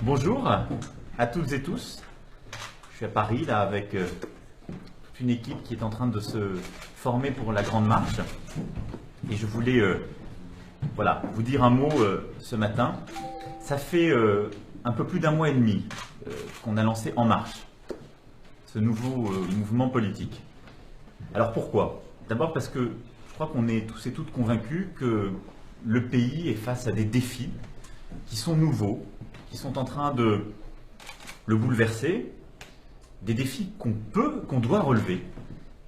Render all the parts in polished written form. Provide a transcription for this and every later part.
Bonjour à toutes et tous. Je suis à Paris là avec toute une équipe qui est en train de se former pour la Grande Marche. Et je voulais vous dire un mot ce matin. Ça fait un peu plus d'un mois et demi qu'on a lancé En Marche, ce nouveau mouvement politique. Alors pourquoi? D'abord parce que je crois qu'on est tous et toutes convaincus que le pays est face à des défis qui sont nouveaux, qui sont en train de le bouleverser, des défis qu'on doit relever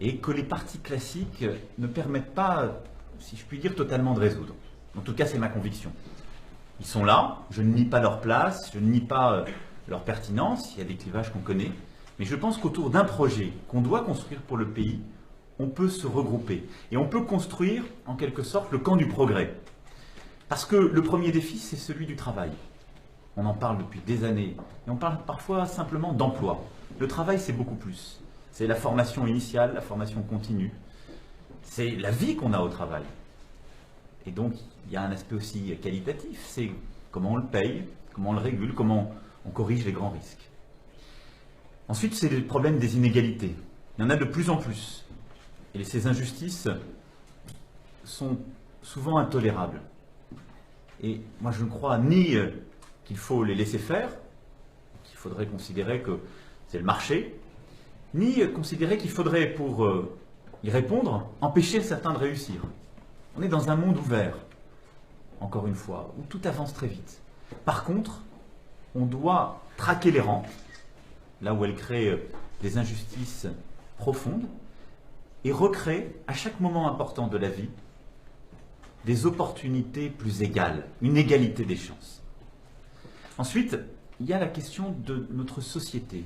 et que les partis classiques ne permettent pas, si je puis dire, totalement de résoudre. En tout cas, c'est ma conviction. Ils sont là, je ne nie pas leur place, je ne nie pas leur pertinence, il y a des clivages qu'on connaît, mais je pense qu'autour d'un projet qu'on doit construire pour le pays, on peut se regrouper et on peut construire en quelque sorte le camp du progrès. Parce que le premier défi, c'est celui du travail. On en parle depuis des années et on parle parfois simplement d'emploi. Le travail, c'est beaucoup plus. C'est la formation initiale, la formation continue. C'est la vie qu'on a au travail. Et donc, il y a un aspect aussi qualitatif. C'est comment on le paye, comment on le régule, comment on corrige les grands risques. Ensuite, c'est le problème des inégalités. Il y en a de plus en plus. Et ces injustices sont souvent intolérables. Et moi, je ne crois ni qu'il faut les laisser faire, qu'il faudrait considérer que c'est le marché, ni considérer qu'il faudrait, pour y répondre, empêcher certains de réussir. On est dans un monde ouvert, encore une fois, où tout avance très vite. Par contre, on doit traquer les rangs, là où elles créent des injustices profondes, et recréer, à chaque moment important de la vie, des opportunités plus égales, une égalité des chances. Ensuite, il y a la question de notre société,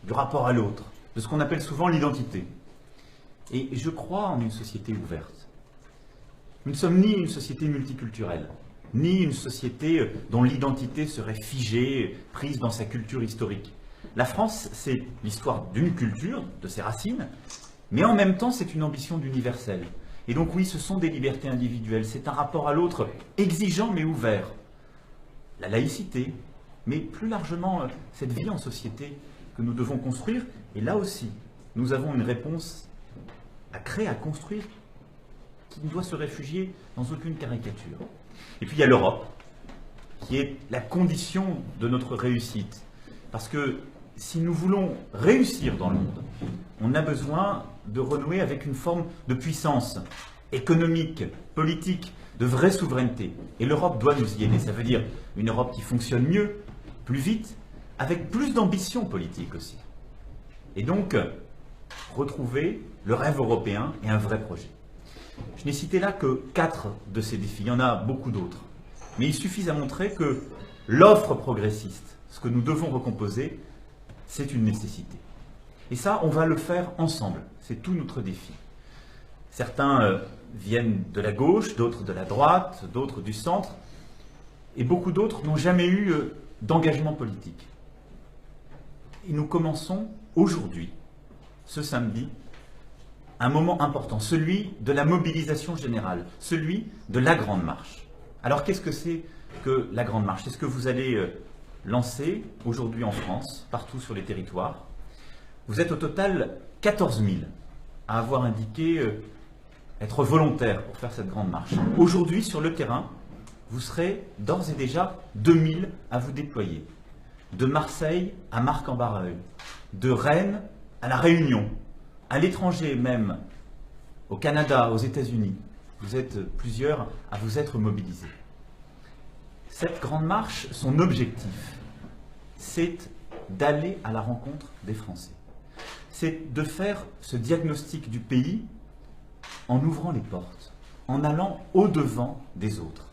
du rapport à l'autre, de ce qu'on appelle souvent l'identité. Et je crois en une société ouverte. Nous ne sommes ni une société multiculturelle, ni une société dont l'identité serait figée, prise dans sa culture historique. La France, c'est l'histoire d'une culture, de ses racines, mais en même temps, c'est une ambition d'universel. Et donc oui, ce sont des libertés individuelles, c'est un rapport à l'autre exigeant mais ouvert. La laïcité, mais plus largement cette vie en société que nous devons construire. Et là aussi, nous avons une réponse à créer, à construire, qui ne doit se réfugier dans aucune caricature. Et puis il y a l'Europe, qui est la condition de notre réussite. Parce que si nous voulons réussir dans le monde, on a besoin de renouer avec une forme de puissance économique, politique, de vraie souveraineté. Et l'Europe doit nous y aider. Ça veut dire une Europe qui fonctionne mieux, plus vite, avec plus d'ambition politique aussi. Et donc, retrouver le rêve européen et un vrai projet. Je n'ai cité là que 4 de ces défis. Il y en a beaucoup d'autres. Mais il suffit à montrer que l'offre progressiste, ce que nous devons recomposer, c'est une nécessité. Et ça, on va le faire ensemble. C'est tout notre défi. Certains viennent de la gauche, d'autres de la droite, d'autres du centre. Et beaucoup d'autres n'ont jamais eu d'engagement politique. Et nous commençons aujourd'hui, ce samedi, un moment important, celui de la mobilisation générale, celui de la Grande Marche. Alors qu'est-ce que c'est que la Grande Marche? C'est ce que vous allez lancer aujourd'hui en France, partout sur les territoires. Vous êtes au total 14 000 à avoir indiqué être volontaires pour faire cette grande marche. Aujourd'hui, sur le terrain, vous serez d'ores et déjà 2000 à vous déployer. De Marseille à Marc-en-Barœul, de Rennes à La Réunion, à l'étranger même, au Canada, aux États-Unis. Vous êtes plusieurs à vous être mobilisés. Cette grande marche, son objectif, c'est d'aller à la rencontre des Français. C'est de faire ce diagnostic du pays en ouvrant les portes, en allant au-devant des autres.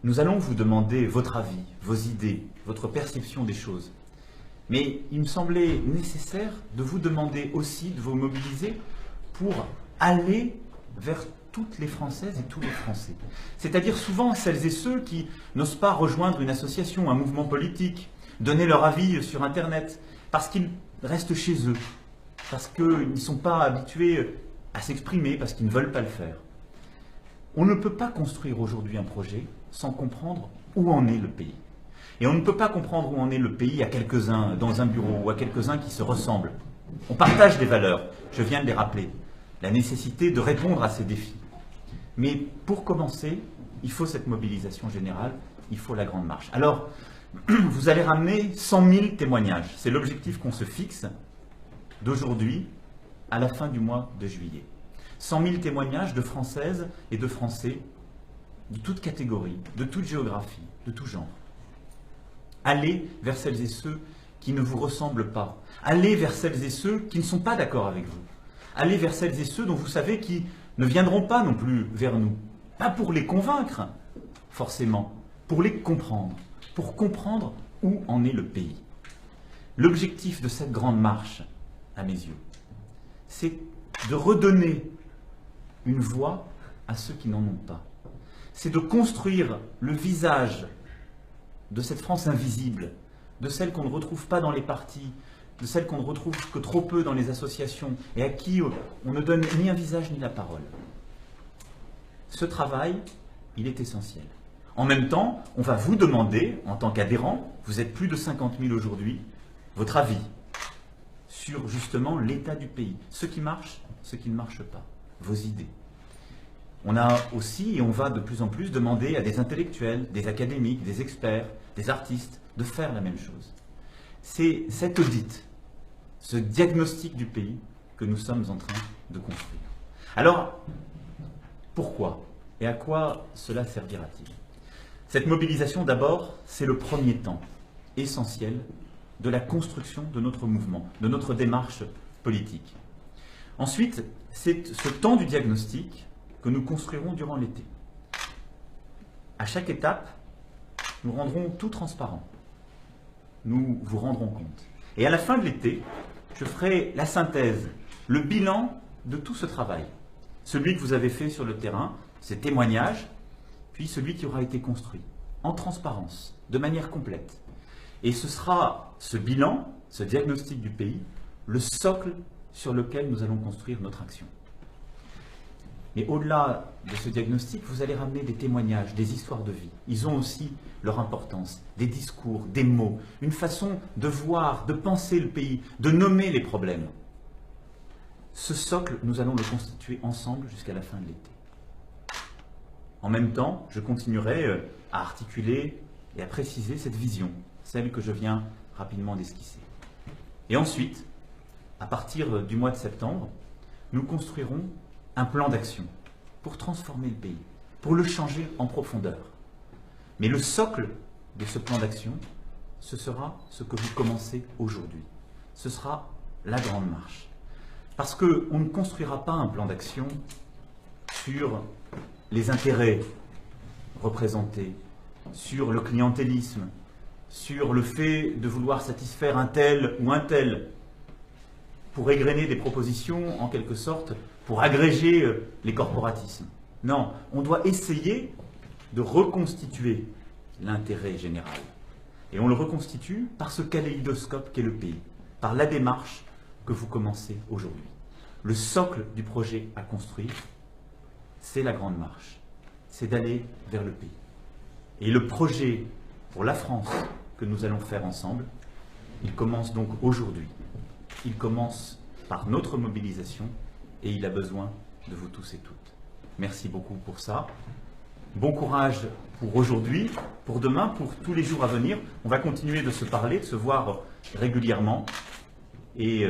Nous allons vous demander votre avis, vos idées, votre perception des choses. Mais il me semblait nécessaire de vous demander aussi de vous mobiliser pour aller vers toutes les Françaises et tous les Français. C'est-à-dire souvent celles et ceux qui n'osent pas rejoindre une association, un mouvement politique, donner leur avis sur Internet, parce qu'ils restent chez eux, parce qu'ils ne sont pas habitués à s'exprimer, parce qu'ils ne veulent pas le faire. On ne peut pas construire aujourd'hui un projet sans comprendre où en est le pays. Et on ne peut pas comprendre où en est le pays à quelques-uns dans un bureau ou à quelques-uns qui se ressemblent. On partage des valeurs, je viens de les rappeler. La nécessité de répondre à ces défis. Mais pour commencer, il faut cette mobilisation générale, il faut la grande marche. Alors, vous allez ramener 100 000 témoignages. C'est l'objectif qu'on se fixe d'aujourd'hui à la fin du mois de juillet. 100 000 témoignages de Françaises et de Français de toute catégorie, de toute géographie, de tout genre. Allez vers celles et ceux qui ne vous ressemblent pas. Allez vers celles et ceux qui ne sont pas d'accord avec vous. Allez vers celles et ceux dont vous savez qui ne viendront pas non plus vers nous. Pas pour les convaincre, forcément, pour les comprendre. Pour comprendre où en est le pays. L'objectif de cette grande marche, à mes yeux, c'est de redonner une voix à ceux qui n'en ont pas. C'est de construire le visage de cette France invisible, de celle qu'on ne retrouve pas dans les partis, de celle qu'on ne retrouve que trop peu dans les associations et à qui on ne donne ni un visage ni la parole. Ce travail, il est essentiel. En même temps, on va vous demander, en tant qu'adhérent, vous êtes plus de 50 000 aujourd'hui, votre avis sur justement l'état du pays. Ce qui marche, ce qui ne marche pas, vos idées. On a aussi, et on va de plus en plus demander à des intellectuels, des académiques, des experts, des artistes, de faire la même chose. C'est cet audit, ce diagnostic du pays que nous sommes en train de construire. Alors, pourquoi et à quoi cela servira-t-il? Cette mobilisation, d'abord, c'est le premier temps essentiel de la construction de notre mouvement, de notre démarche politique. Ensuite, c'est ce temps du diagnostic que nous construirons durant l'été. À chaque étape, nous rendrons tout transparent. Nous vous rendrons compte. Et à la fin de l'été, je ferai la synthèse, le bilan de tout ce travail. Celui que vous avez fait sur le terrain, ces témoignages, puis celui qui aura été construit, en transparence, de manière complète. Et ce sera ce bilan, ce diagnostic du pays, le socle sur lequel nous allons construire notre action. Mais au-delà de ce diagnostic, vous allez ramener des témoignages, des histoires de vie. Ils ont aussi leur importance, des discours, des mots, une façon de voir, de penser le pays, de nommer les problèmes. Ce socle, nous allons le constituer ensemble jusqu'à la fin de l'été. En même temps, je continuerai à articuler et à préciser cette vision, celle que je viens rapidement d'esquisser. Et ensuite, à partir du mois de septembre, nous construirons un plan d'action pour transformer le pays, pour le changer en profondeur. Mais le socle de ce plan d'action, ce sera ce que vous commencez aujourd'hui. Ce sera la grande marche. Parce qu'on ne construira pas un plan d'action sur les intérêts représentés, sur le clientélisme, sur le fait de vouloir satisfaire un tel ou un tel, pour égrener des propositions, en quelque sorte, pour agréger les corporatismes. Non, on doit essayer de reconstituer l'intérêt général. Et on le reconstitue par ce kaléidoscope qu'est le pays, par la démarche que vous commencez aujourd'hui. Le socle du projet à construire, c'est la grande marche. C'est d'aller vers le pays. Et le projet pour la France que nous allons faire ensemble, il commence donc aujourd'hui. Il commence par notre mobilisation et il a besoin de vous tous et toutes. Merci beaucoup pour ça. Bon courage pour aujourd'hui, pour demain, pour tous les jours à venir. On va continuer de se parler, de se voir régulièrement. Et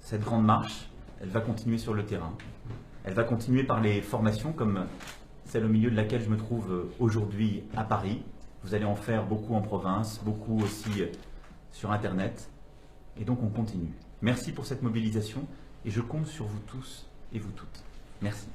cette grande marche, elle va continuer sur le terrain. Elle va continuer par les formations comme celle au milieu de laquelle je me trouve aujourd'hui à Paris. Vous allez en faire beaucoup en province, beaucoup aussi sur Internet. Et donc on continue. Merci pour cette mobilisation et je compte sur vous tous et vous toutes. Merci.